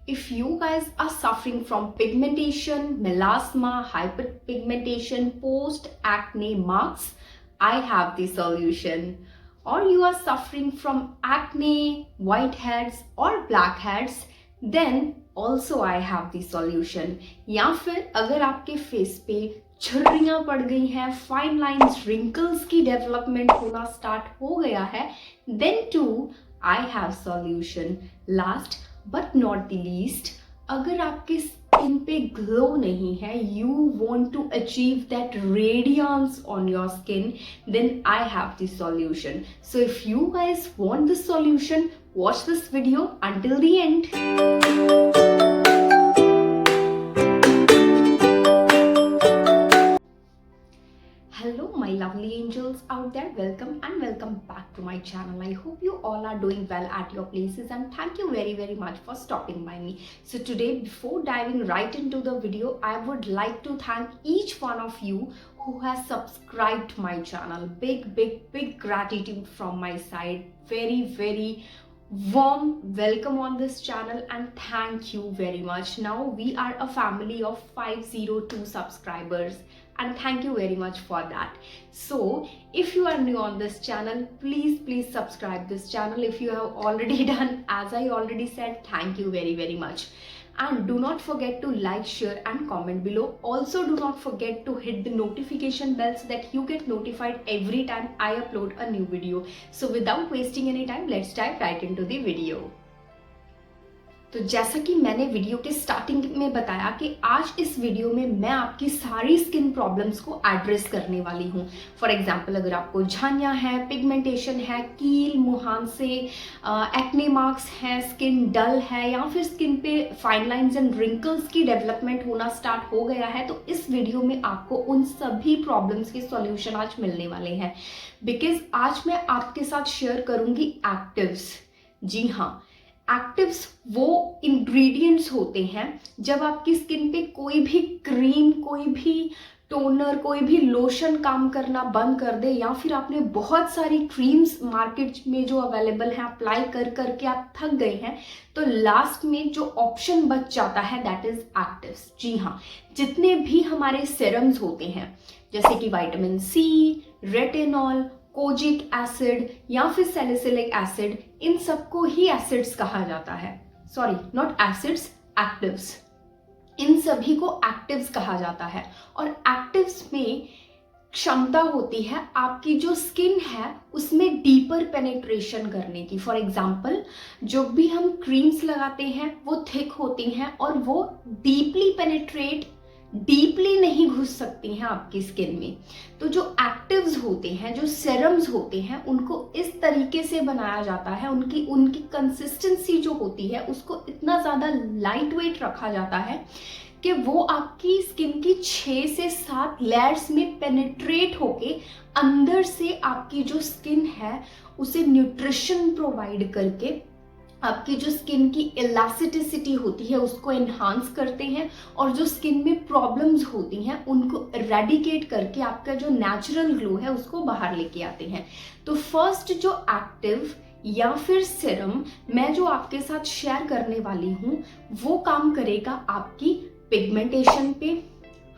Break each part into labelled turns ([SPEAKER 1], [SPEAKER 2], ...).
[SPEAKER 1] If you guys are suffering from pigmentation, melasma, hyperpigmentation, post-acne marks, I have the solution. Or you are suffering from acne, whiteheads or blackheads, then also I have the solution. या फिर अगर आपके face पे झुर्रियां पड़ गई हैं, fine lines, wrinkles की development होना स्टार्ट हो गया है, then too I have solution. Last but not the least, अगर आपके स्किन पे ग्लो नहीं है, you want to achieve that radiance on your skin, then I have the solution. So if you guys want this solution, watch this video until the end. Hello my lovely angels out there, welcome and welcome back to my channel. I hope you all are doing well at your places and thank you very much for stopping by me. So today, before diving right into the video, I would like to thank each one of you who has subscribed to my channel. Big gratitude from my side. Very warm welcome on this channel and thank you very much. Now we are a family of 502 subscribers and thank you very much for that. So if you are new on this channel, please subscribe this channel. If you have already done, as I already said, thank you very much. And do not forget to like, share and comment below. Also do not forget to hit the notification bell so that you get notified every time I upload a new video. So without wasting any time, let's dive right into the video. तो जैसा कि मैंने video के starting में बताया कि आज इस वीडियो में मैं आपकी सारी स्किन प्रॉब्लम्स को एड्रेस करने वाली हूँ. फॉर एग्जांपल, अगर आपको झाइयाँ है, पिगमेंटेशन है, कील, मुहांसे, एक्ने मार्क्स हैं, स्किन डल है या फिर स्किन पे फाइन लाइंस एंड रिंकल्स की डेवलपमेंट होना स्टार्ट हो गया है, तो इस वीडियो में आपको उन सभी प्रॉब्लम्स के सॉल्यूशन आज मिलने वाले हैं. बिकॉज आज मैं आपके साथ शेयर करूँगी एक्टिव्स. जी हाँ, एक्टिव्स वो इंग्रेडिएंट्स होते हैं जब आपकी स्किन पे कोई भी क्रीम, कोई भी टोनर, कोई भी लोशन काम करना बंद कर दे या फिर आपने बहुत सारी क्रीम्स मार्केट में जो अवेलेबल हैं अप्लाई करके आप थक गए हैं, तो लास्ट में जो ऑप्शन बच जाता है दैट इज एक्टिव्स. जी हाँ, जितने भी हमारे सीरम्स होते हैं जैसे कि vitamin C, retinol, kojic acid या फिर सैलिसिलिक एसिड, इन सबको ही एसिड्स कहा जाता है. Sorry, not acids, actives. इन सभी को एक्टिव्स कहा जाता है. और एक्टिव्स में क्षमता होती है आपकी जो स्किन है उसमें डीपर पेनिट्रेशन करने की. फॉर एग्जाम्पल, जो भी हम क्रीम्स लगाते हैं वो थिक होती हैं और वो डीपली नहीं घुस सकती हैं आपकी स्किन में. तो जो एक्टिव्स होते हैं, जो सेरम्स होते हैं, उनको इस तरीके से बनाया जाता है, उनकी कंसिस्टेंसी जो होती है उसको इतना ज़्यादा लाइट वेट रखा जाता है कि वो आपकी स्किन की 6 से 7 लेयर्स में पेनिट्रेट होके अंदर से आपकी जो स्किन है उसे न्यूट्रिशन प्रोवाइड करके आपकी जो स्किन की इलास्टिसिटी होती है उसको एनहांस करते हैं और जो स्किन में प्रॉब्लम्स होती हैं उनको इरेडिकेट करके आपका जो नेचुरल ग्लो है उसको बाहर लेके आते हैं. तो फर्स्ट जो एक्टिव या फिर सीरम मैं जो आपके साथ शेयर करने वाली हूँ वो काम करेगा आपकी पिगमेंटेशन पे,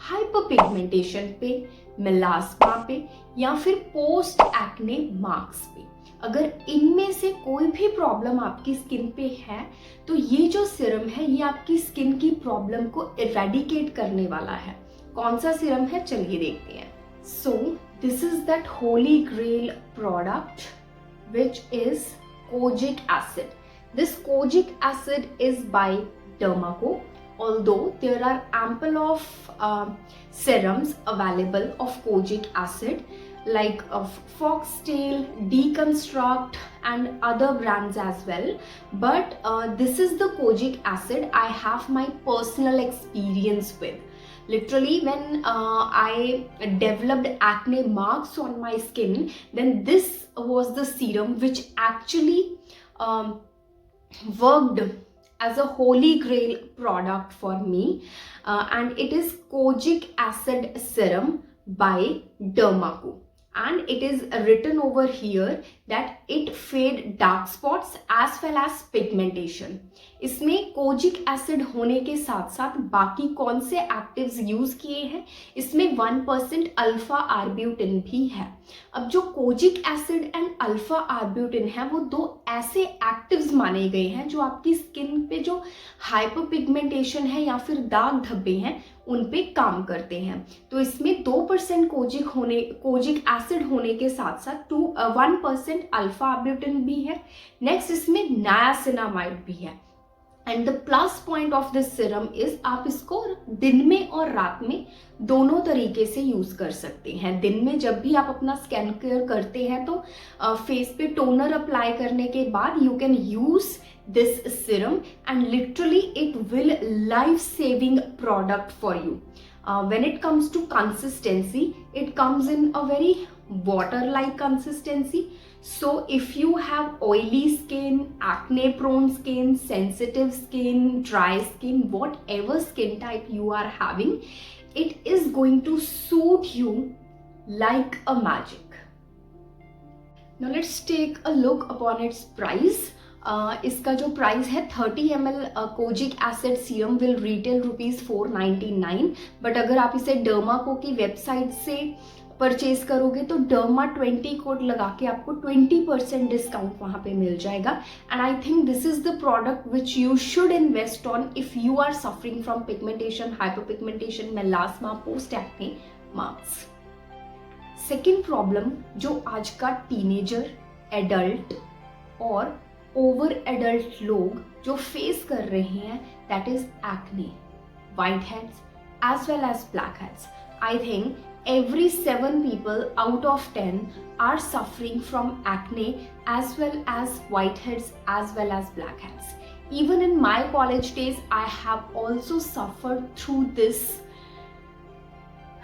[SPEAKER 1] हाइपर पिगमेंटेशन पे, मेलास्मा पे या फिर पोस्ट एक्ने मार्क्स पे. अगर इनमें से कोई भी प्रॉब्लम आपकी स्किन पे है तो ये जो सीरम है ये आपकी स्किन की प्रॉब्लम को इरेडिकेट करने वाला है. कौन सा सीरम है, चलिए देखते हैं. So this is that holy grail product which is kojic acid. This kojic acid is by Dermaco. Although there are ample of serums available of kojic acid like of Foxtail, Deconstruct and other brands as well, but this is the kojic acid I have my personal experience with. Literally, when I developed acne marks on my skin, then this was the serum which actually worked as a holy grail product for me, and it is kojic acid serum by Dermaco. and it is written over here that it fade dark spots as well as pigmentation. इसमें kojic acid होने के साथ साथ बाकी कौन से actives use किए हैं, इसमें 1% अल्फा आर्ब्यूटिन भी है. अब जो kojic acid and alpha arbutin है वो दो ऐसे एक्टिव्स माने गए हैं जो आपकी स्किन पे जो हाइपरपिगमेंटेशन है या फिर दाग धब्बे हैं उन पे काम करते हैं. तो इसमें 2% कोजिक एसिड होने के साथ साथ 1% अल्फा आर्ब्यूटिन भी है. नेक्स्ट इसमें नायासिनामाइड भी है. And the plus point of this serum is आप इसको दिन में और रात में दोनों तरीके से यूज कर सकते हैं. दिन में जब भी आप अपना स्किन केयर करते हैं तो फेस पे टोनर अप्लाई करने के बाद you can use this serum and literally it will life saving product for you. When it comes to consistency, it comes in a very water like consistency. So if you have oily skin, acne prone skin, sensitive skin, dry skin, whatever skin type you are having, it is going to suit you like a magic. Now let's take a look upon its price. इसका जो price है 30 ml kojic acid serum will retail ₹499. But अगर आप इसे Dermaco की website से purchase करोगे तो डर्मा 20 कोड लगा के आपको 20% डिस्काउंट वहाँ पे मिल जाएगा. And I think this is the product which you should invest on if you are suffering from pigmentation, hyperpigmentation, melasma, post acne marks. Second problem जो आज का टीनेजर, एडल्ट और ओवर एडल्ट लोग जो फेस कर रहे हैं that is acne, white heads as well as black heads. I think every 7 people out of 10 are suffering from acne as well as whiteheads as well as blackheads. Even in my college days, I have also suffered through this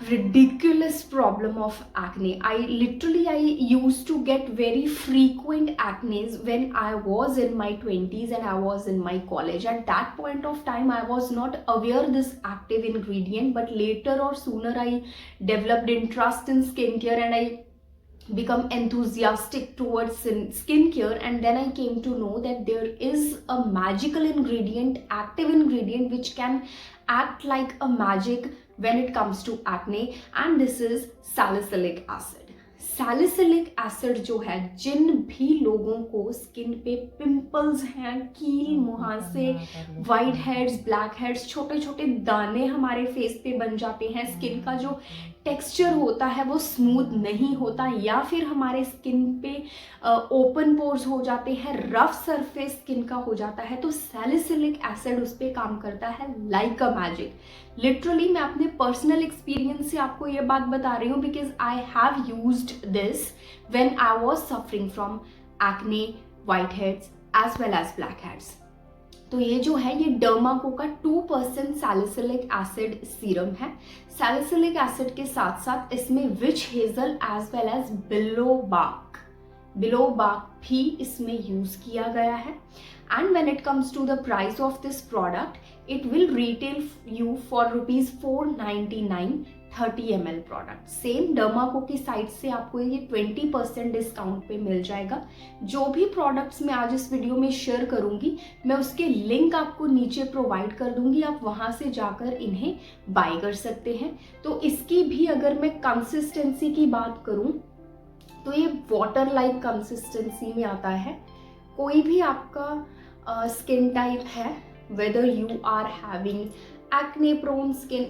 [SPEAKER 1] ridiculous problem of acne. I used to get very frequent acne when I was in my 20s and I was in my college. At that point of time I was not aware this active ingredient, but later or sooner I developed interest in skincare and I become enthusiastic towards skincare, and then I came to know that there is a magical ingredient, active ingredient, which can act like a magic when it comes to acne, and this is salicylic acid. Salicylic acid जो है, जिन भी लोगों को skin पे pimples हैं, कील, मुहासे, white heads, black heads, छोटे छोटे दाने हमारे फेस पे बन जाते हैं, स्किन का जो टेक्सचर होता है वो स्मूथ नहीं होता, या फिर हमारे स्किन पे ओपन पोर्स हो जाते हैं, रफ सरफेस स्किन का हो जाता है, तो सैलिसिलिक एसिड उस पर काम करता है लाइक अ मैजिक. लिटरली मैं अपने पर्सनल एक्सपीरियंस से आपको ये बात बता रही हूँ, because I have used this when I was suffering from acne, white heads as well as black heads. तो ये जो है ये डर्माको का 2% सैलिसिलिक एसिड सीरम है. सैलिसिलिक एसिड के साथ साथ इसमें witch hazel as well as willow bark भी इसमें यूज किया गया है. And when it comes to the price of this product, it will retail you for ₹499 30 ml product. Same Dermaco की साइट से आपको ये 20% डिस्काउंट पे मिल जाएगा. जो भी प्रोडक्ट्स मैं आज इस वीडियो में शेयर करूंगी मैं उसके लिंक आपको नीचे प्रोवाइड कर दूंगी, आप वहां से जाकर इन्हें बाय कर सकते हैं. तो इसकी भी अगर मैं कंसिस्टेंसी की बात करूं तो ये वाटर लाइक कंसिस्टेंसी में आता है. कोई भी आपका स्किन टाइप है, whether you are having acne prone skin,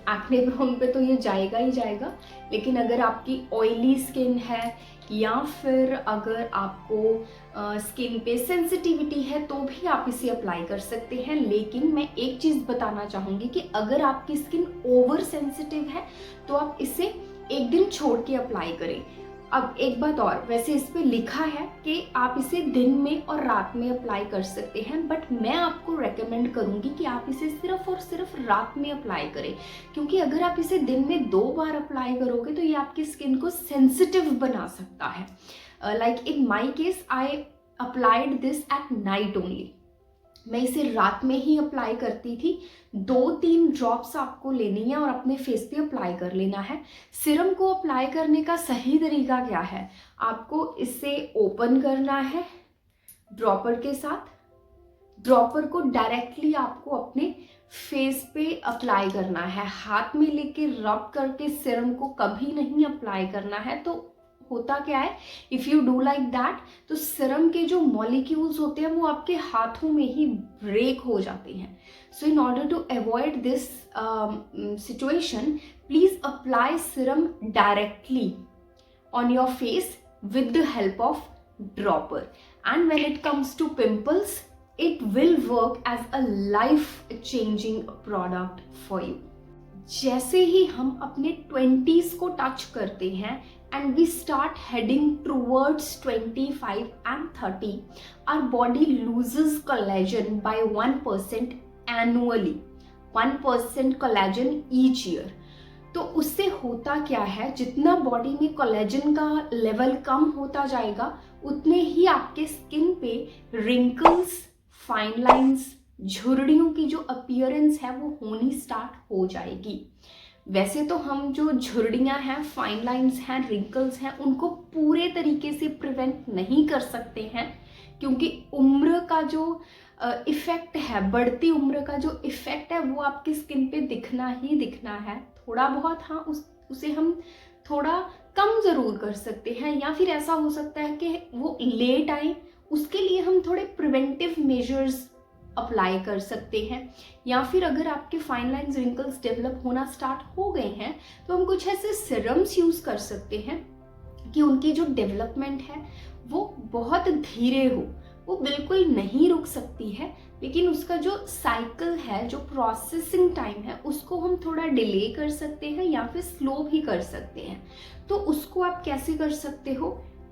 [SPEAKER 1] acne prone पे तो ये जाएगा ही जाएगा, लेकिन अगर आपकी oily skin है या फिर अगर आपको स्किन पे सेंसिटिविटी है तो भी आप इसे अप्लाई कर सकते हैं. लेकिन मैं एक चीज़ बताना चाहूँगी कि अगर आपकी स्किन ओवर सेंसिटिव है तो आप इसे एक दिन छोड़ के अप्लाई करें. अब एक बात और, वैसे इस पे लिखा है कि आप इसे दिन में और रात में अप्लाई कर सकते हैं, बट मैं आपको रेकमेंड करूंगी कि आप इसे सिर्फ और सिर्फ रात में अप्लाई करें, क्योंकि अगर आप इसे दिन में 2 बार अप्लाई करोगे तो ये आपकी स्किन को सेंसिटिव बना सकता है. Like in my case I applied this at night only. मैं इसे रात में ही अप्लाई करती थी। 2-3 ड्रॉप्स आपको लेनी है और अपने फेस पे अप्लाई कर लेना है। सिरम को अप्लाई करने का सही तरीका क्या है, आपको इसे ओपन करना है ड्रॉपर के साथ। ड्रॉपर को डायरेक्टली आपको अपने फेस पे अप्लाई करना है, हाथ में लेके रब करके सिरम को कभी नहीं अप्लाई करना है। तो होता क्या है, if you do like that, तो सिरम के जो मॉलिक्यूल्स होते हैं वो आपके हाथों में ही ब्रेक हो जाते हैं। So in order to avoid this situation, please apply serum directly on your face with the help of dropper. And when it comes to pimples, it will work as a life changing product for you. जैसे ही हम अपने 20s को touch करते हैं and we start heading towards 25 and 30, our body loses collagen by 1% annually, 1% collagen each year. तो उससे होता क्या है, जितना बॉडी में कोलेजन का लेवल कम होता जाएगा उतने ही आपके स्किन पे रिंकल्स, फाइन लाइंस, झुर्रियों की जो अपीयरेंस है वो होनी स्टार्ट हो जाएगी। वैसे तो हम जो झुर्रियाँ हैं, फाइन लाइंस हैं, रिंकल्स हैं, उनको पूरे तरीके से प्रिवेंट नहीं कर सकते हैं, क्योंकि उम्र का जो इफ़ेक्ट है, बढ़ती उम्र का जो इफ़ेक्ट है वो आपकी स्किन पे दिखना ही दिखना है। थोड़ा बहुत हाँ उसे हम थोड़ा कम ज़रूर कर सकते हैं, या फिर ऐसा हो सकता है कि वो लेट आए, उसके लिए हम थोड़े प्रिवेंटिव मेजर्स अप्लाई कर सकते हैं। या फिर अगर आपके फाइन लाइन्स, रिंकल्स डेवलप होना स्टार्ट हो गए हैं तो हम कुछ ऐसे सिरम्स यूज़ कर सकते हैं कि उनकी जो डेवलपमेंट है वो बहुत धीरे हो। वो बिल्कुल नहीं रुक सकती है, लेकिन उसका जो साइकिल है, जो प्रोसेसिंग टाइम है, उसको हम थोड़ा डिले कर सकते हैं या फिर स्लो भी कर सकते हैं। तो उसको आप कैसे कर सकते हो,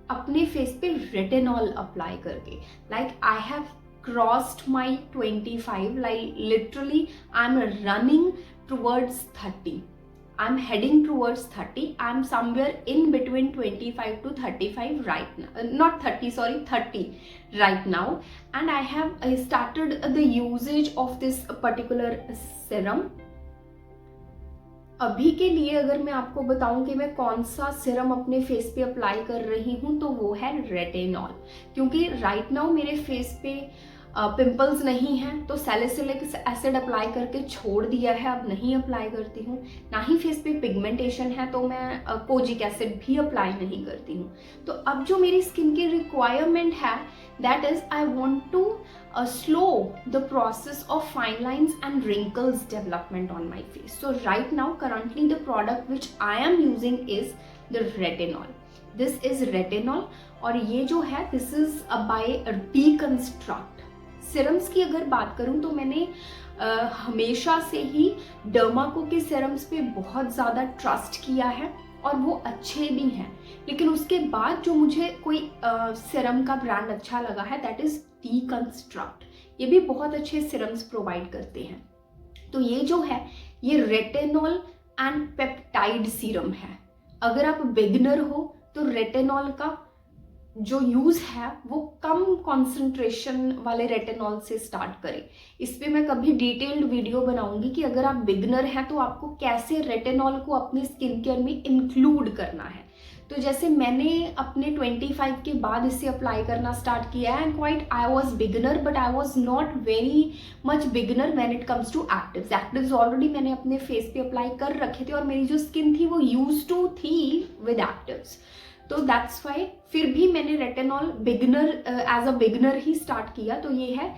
[SPEAKER 1] अपने फेस पे रेटिनॉल अप्लाई करके। Like I have crossed my 25, like literally I am running towards 30. I'm heading towards 30. I'm somewhere in between 25 to 35 right now. Not 30, sorry, 30 right now. And I have started the usage of this particular serum. अभी के लिए अगर मैं आपको बताऊं कि मैं कौन सा सिरम अपने फेस पे अप्लाई कर रही हूं, तो वो है रेटिनॉल। क्योंकि राइट नाउ मेरे फेस पे पिंपल्स नहीं हैं, तो सैलिसिलिक एसिड अप्लाई करके छोड़ दिया है, अब नहीं अप्लाई करती हूँ। ना ही फेस पे पिगमेंटेशन है, तो मैं कोजिक एसिड भी अप्लाई नहीं करती हूँ। तो अब जो मेरी स्किन की रिक्वायरमेंट है, that is I want to slow the process of fine lines and wrinkles development on my face. So right now currently the product which I am using is the retinol. This is retinol, और ये जो है this is by Deconstruct. Serums की अगर बात करूं तो मैंने हमेशा से ही डर्माको के सिरम्स पे बहुत ज़्यादा ट्रस्ट किया है और वो अच्छे भी हैं। लेकिन उसके बाद जो मुझे कोई सिरम का ब्रांड अच्छा लगा है, दैट इज़ डीकंस्ट्रक्ट। ये भी बहुत अच्छे सिरम्स प्रोवाइड करते हैं। तो ये जो है, ये रेटिनॉल एंड पेप्टाइड सीरम है। अगर आप बिगिनर हो तो रेटिनॉल का जो यूज़ है वो कम कॉन्सेंट्रेशन वाले रेटिनॉल से स्टार्ट करें। इस पे मैं कभी डिटेल्ड वीडियो बनाऊंगी कि अगर आप बिगनर हैं तो आपको कैसे रेटिनॉल को अपनी स्किन केयर में इंक्लूड करना है। तो जैसे मैंने अपने 25 के बाद इसे अप्लाई करना स्टार्ट किया है, and quite I was beginner, but I was not very much beginner when it comes to actives. Actives already मैंने अपने फेस पे अप्लाई कर रखे थे और मेरी जो स्किन थी वो यूज टू थी विद एक्टिव्स। तो दैट्स वाई फिर भी मैंने retinol beginner as a beginner ही स्टार्ट किया। तो ये है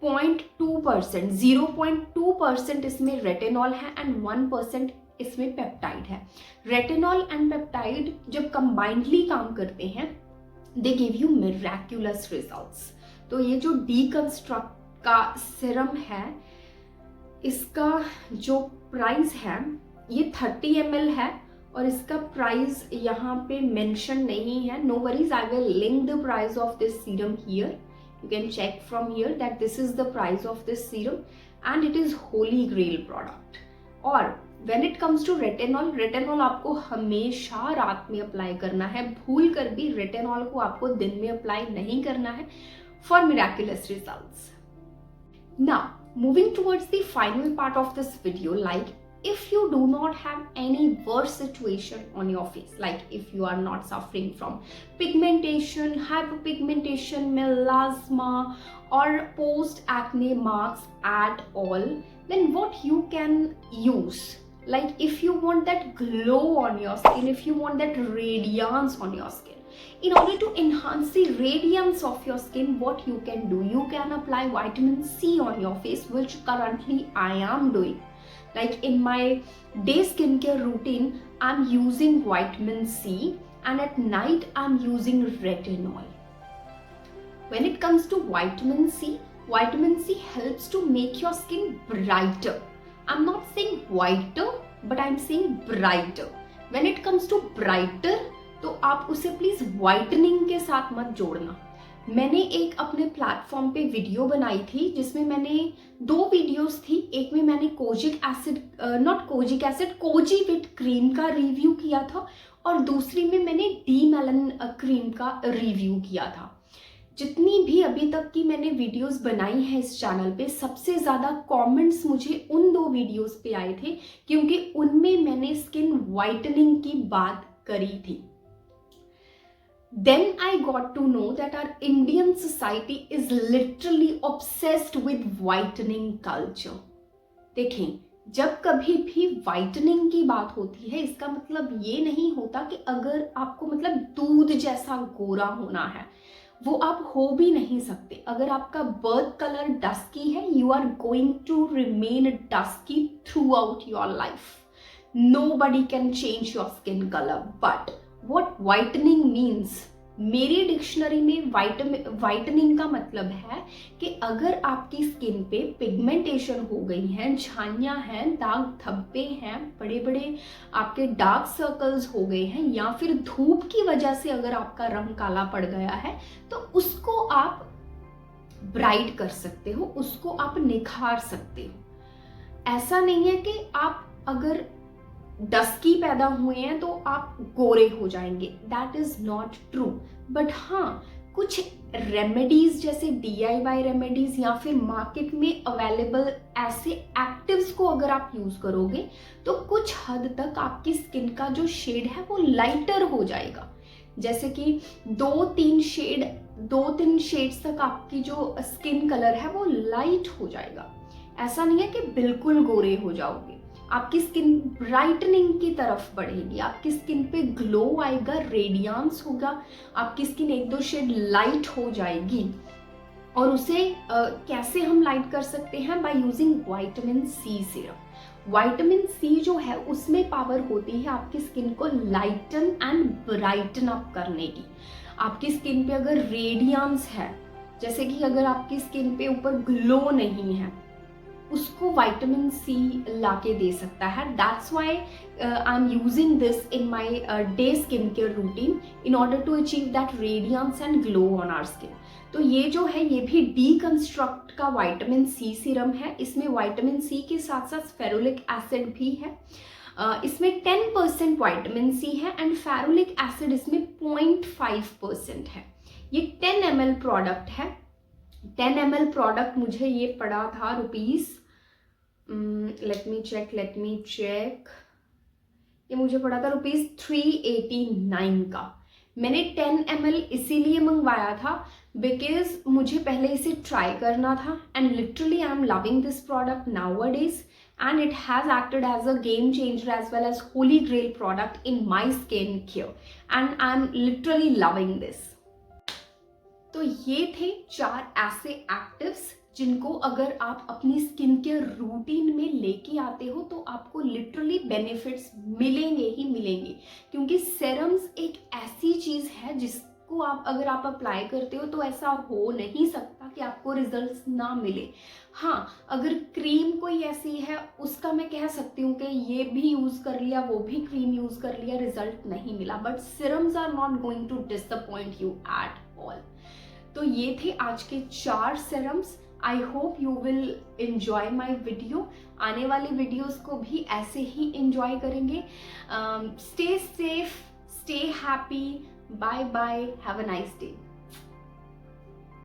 [SPEAKER 1] 0.2%, 0.2% इसमें रेटिनॉल है एंड 1% इसमें पेप्टाइड है। रेटिनॉल एंड पेप्टाइड जब कंबाइंडली काम करते हैं, they give you Miraculous results. तो ये जो डीकंस्ट्रक्ट का सिरम है, इसका जो प्राइस है ये 30 ml है और इसका प्राइस यहाँ पे मेंशन नहीं है। No worries, I will link the price of this serum here. You can check from here that this is the price of this serum and it is holy grail product. और when it comes to retinol, retinol आपको हमेशा रात में apply करना है। भूल कर भी रेटिनॉल को आपको दिन में अप्लाई नहीं करना है for miraculous results. Now, moving towards the final part of this video, like if you do not have any worse situation on your face, like if you are not suffering from pigmentation, hyperpigmentation, melasma, or post acne marks at all, then what you can use, like if you want that glow on your skin, if you want that radiance on your skin, in order to enhance the radiance of your skin, what you can do, you can apply vitamin C on your face, which currently I am doing. Like in my day skincare routine, I'm using vitamin C, and at night I'm using retinol. When it comes to vitamin C helps to make your skin brighter. I'm not saying whiter, but I'm saying brighter. When it comes to brighter, तो आप उसे please whitening के साथ मत जोड़ना। मैंने एक अपने प्लेटफॉर्म पे वीडियो बनाई थी जिसमें मैंने 2 वीडियोस थी। एक में मैंने कोजीविट क्रीम का रिव्यू किया था और दूसरी में मैंने डी मेलन क्रीम का रिव्यू किया था। जितनी भी अभी तक की मैंने वीडियोस बनाई हैं इस चैनल पे, सबसे ज़्यादा कमेंट्स मुझे उन 2 वीडियोस पे आए थे क्योंकि उनमें मैंने स्किन वाइटनिंग की बात करी थी। Then I got to know that our Indian society is literally obsessed with whitening culture. देखें, जब कभी भी whitening की बात होती है, इसका मतलब ये नहीं होता कि अगर आपको मतलब दूध जैसा गोरा होना है, वो आप हो भी नहीं सकते। अगर आपका बर्थ कलर डस्की है, you are going to remain dusky throughout your life. Nobody can change your skin color. But what whitening means, मेरी डिक्शनरी में वाइटनिंग का मतलब है कि अगर आपकी स्किन पे पिगमेंटेशन हो गई है, झाइयाँ हैं, दाग धब्बे हैं, बड़े बड़े आपके डार्क सर्कल्स हो गए हैं, या फिर धूप की वजह से अगर आपका रंग काला पड़ गया है, तो उसको आप ब्राइट कर सकते हो, उसको आप निखार सकते हो। ऐसा नहीं है कि आप अगर डस्की पैदा हुए हैं तो आप गोरे हो जाएंगे, that is not true. But हाँ, कुछ रेमेडीज जैसे DIY रेमेडीज या फिर मार्केट में अवेलेबल ऐसे एक्टिव्स को अगर आप यूज करोगे तो कुछ हद तक आपकी स्किन का जो शेड है वो लाइटर हो जाएगा। जैसे कि 2-3 शेड्स तक आपकी जो स्किन कलर है वो लाइट हो जाएगा। ऐसा नहीं है कि बिल्कुल गोरे हो जाओगे, आपकी स्किन ब्राइटनिंग की तरफ बढ़ेगी, आपकी स्किन पे ग्लो आएगा, रेडियंस होगा, आपकी स्किन 1-2 शेड लाइट हो जाएगी। और उसे कैसे हम लाइट कर सकते हैं? By using vitamin C serum. Vitamin C जो है उसमें पावर होती है आपकी स्किन को लाइटन एंड ब्राइटन अप करने की। आपकी स्किन पे अगर रेडियंस है, जैसे कि अगर आपकी स्किन पे ऊपर ग्लो नहीं है, उसको विटामिन सी लाके दे सकता है। That's why I am using this in my day skin care routine in order to achieve that radiance and glow on our skin. तो ये जो है ये भी डीकंस्ट्रक्ट का विटामिन सी सीरम है। इसमें विटामिन सी के साथ साथ फेरुलिक एसिड भी है। इसमें 10% विटामिन सी है एंड फेरुलिक एसिड इसमें 0.5% है। ये 10 ml प्रोडक्ट है। 10 ml प्रोडक्ट मुझे ये पड़ा था रुपीज़, लेट मी चेक, ये मुझे पड़ा था रुपीज़ 389 का। मैंने 10 ml इसीलिए मंगवाया था बिकॉज मुझे पहले इसे ट्राई करना था and literally I am loving this product nowadays and it has acted as a game changer as well as holy grail product in my skin care and I'm literally loving this। तो ये थे 4 ऐसे actives जिनको अगर आप अपनी skin care routine में लेके आते हो तो आपको लिटरली बेनिफिट्स मिलेंगे ही मिलेंगे, क्योंकि सेरम्स एक ऐसी चीज़ है जिसको अगर आप अप्लाई करते हो तो ऐसा हो नहीं सकता कि आपको रिजल्ट्स ना मिले। हाँ, अगर क्रीम कोई ऐसी है उसका मैं कह सकती हूँ कि ये भी यूज़ कर लिया, वो भी क्रीम यूज़ कर लिया, रिजल्ट नहीं मिला, but serums are not going to disappoint you at all. तो ये थे आज के 4 serums. I hope you will enjoy my video. आने वाली वीडियोस को भी ऐसे ही एंजॉय करेंगे। Stay safe, stay happy, bye bye, have a nice day.